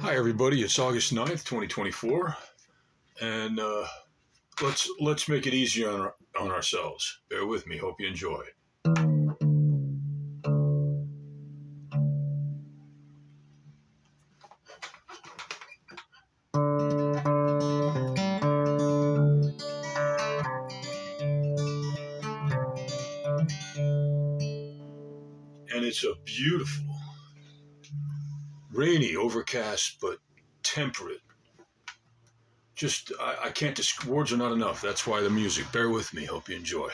Hi everybody, it's August 9th, 2024, and let's make it easier on ourselves. Bear with me, hope you enjoy. And it's a beautiful, rainy, overcast, but temperate. Just, I can't, words are not enough. That's why the music. Bear with me, hope you enjoy.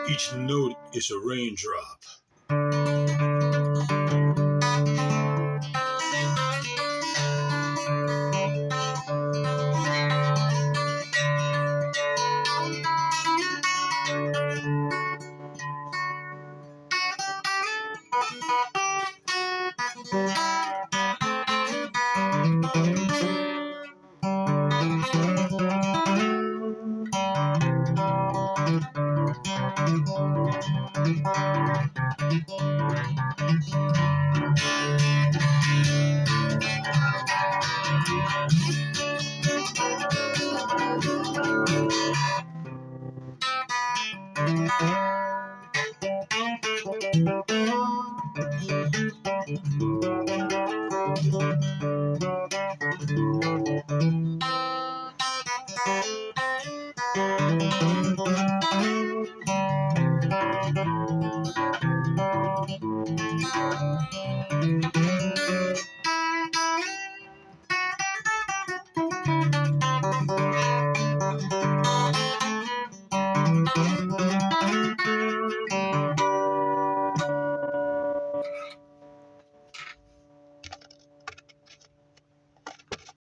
Each note is a raindrop.